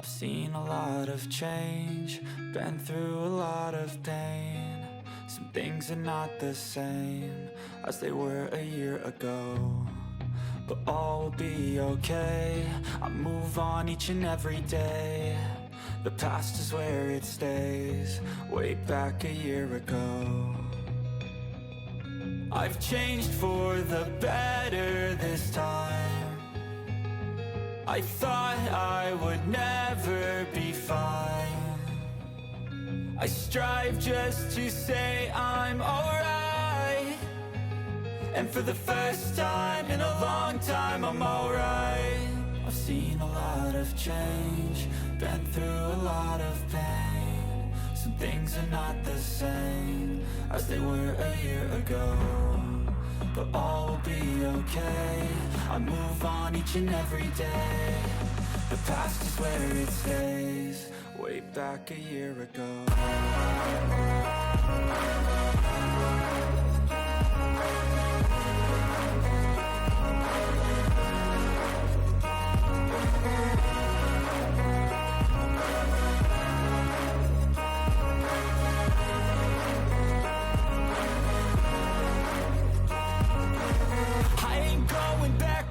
I've seen a lot of change, been through a lot of pain. Some things are not the same as they were a year ago, but all will be okay. I move on each and every day. The past is where it stays, way back a year ago. I've changed for the better this time. I thought I would never be fine. I strive just to say I'm alright, and for the first time in a long time I'm alright. I've seen a lot of change, been through a lot of pain. Some things are not the same as they were a year ago, but all will be okay. I move on each and every day. The past is where it stays, way back a year ago.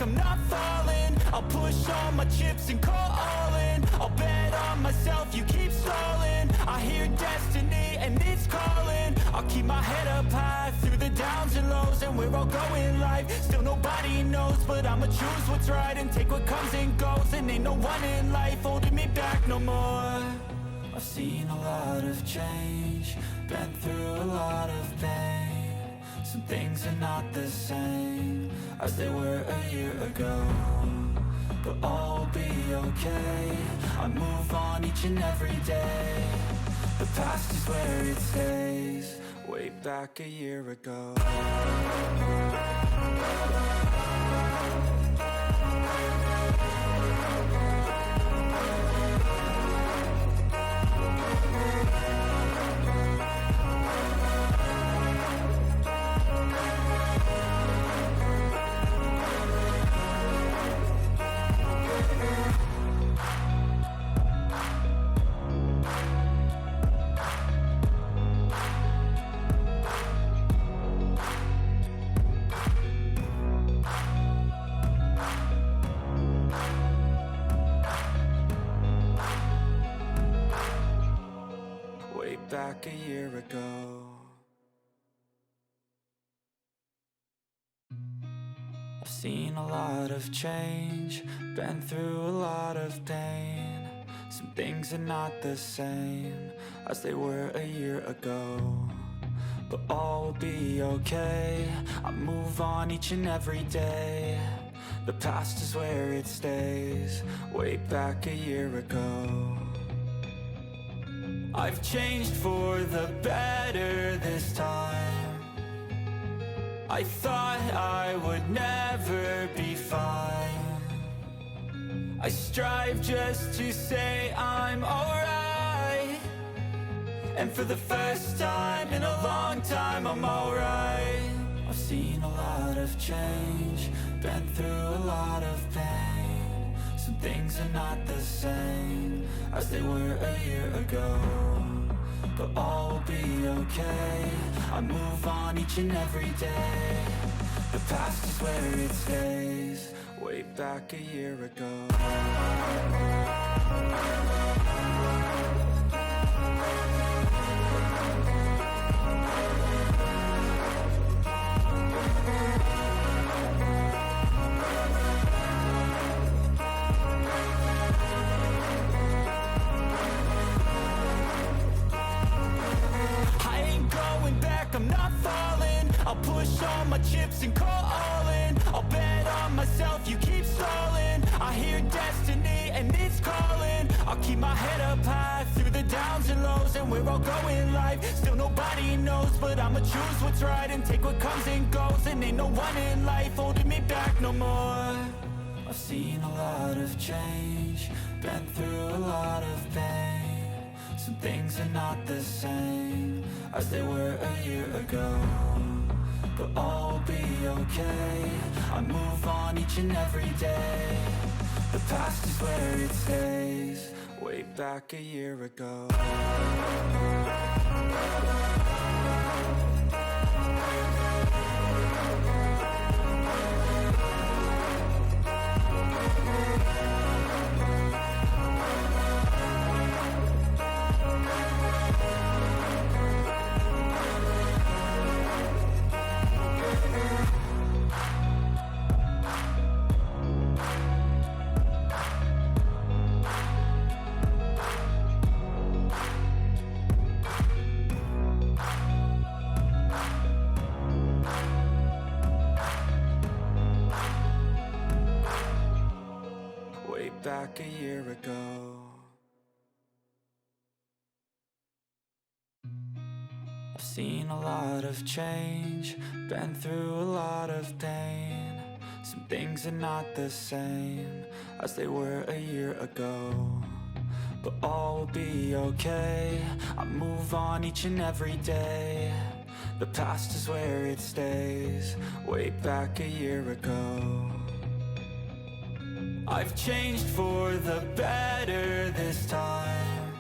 I'm not falling, I'll push all my chips and call all in. I'll bet on myself, you keep stalling. I hear destiny and it's calling. I'll keep my head up high through the downs and lows, and we're all going live. Still nobody knows, but I'ma choose what's right and take what comes and goes. And ain't no one in life holding me back no more. I've seen a lot of change, been through a lot of pain. Some things are not the same as they were a year ago, but all will be okay. I move on each and every day. The past is where it stays, way back a year ago. Back a year ago. I've seen a lot of change, been through a lot of pain. Some things are not the same as they were a year ago, but all will be okay. I move on each and every day. The past is where it stays, way back a year ago. I've changed for the better this time. I thought I would never be fine. I strive just to say I'm alright, and for the first time in a long time I'm alright. I've seen a lot of change, been through a lot of pain. Some things are not the same as they were a year ago, but all will be okay. I move on each and every day. The past is where it stays, way back a year ago. I'm not falling, I'll push all my chips and call all in. I'll bet on myself, you keep stalling. I hear destiny and it's calling. I'll keep my head up high through the downs and lows, and we're all going live. Still nobody knows, but I'ma choose what's right and take what comes and goes. And ain't no one in life holding me back no more. I've seen a lot of change, been through a lot of pain. Some things are not the same as they were a year ago, but all will be okay. I move on each and every day. The past is where it stays, back a year ago. Back a year ago. I've seen a lot of change, been through a lot of pain. Some things are not the same as they were a year ago, but all will be okay. I move on each and every day. The past is where it stays, way back a year ago. I've changed for the better this time.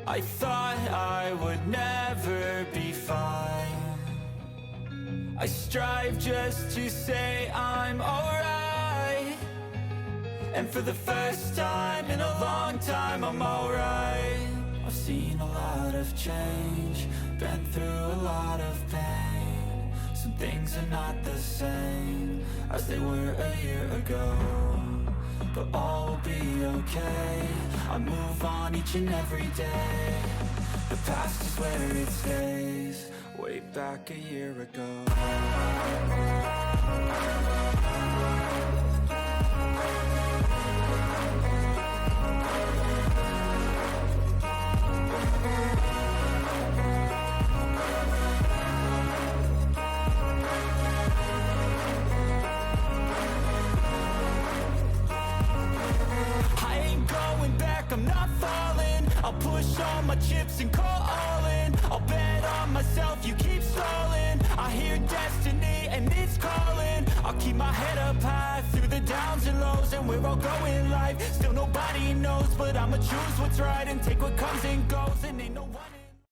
I thought I would never be fine. I strive just to say I'm alright, and for the first time in a long time I'm alright. I've seen a lot of change, been through a lot of pain. Some things are not the same as they were a year ago, but all will be okay. I move on each and every day. The past is where it stays, way back a year ago. I'm not falling, I'll push all my chips and call all in. I'll bet on myself, you keep stalling. I hear destiny and it's calling. I'll keep my head up high through the downs and lows, and we're all going life. Still nobody knows, but I'ma choose what's right and take what comes and goes, and ain't no one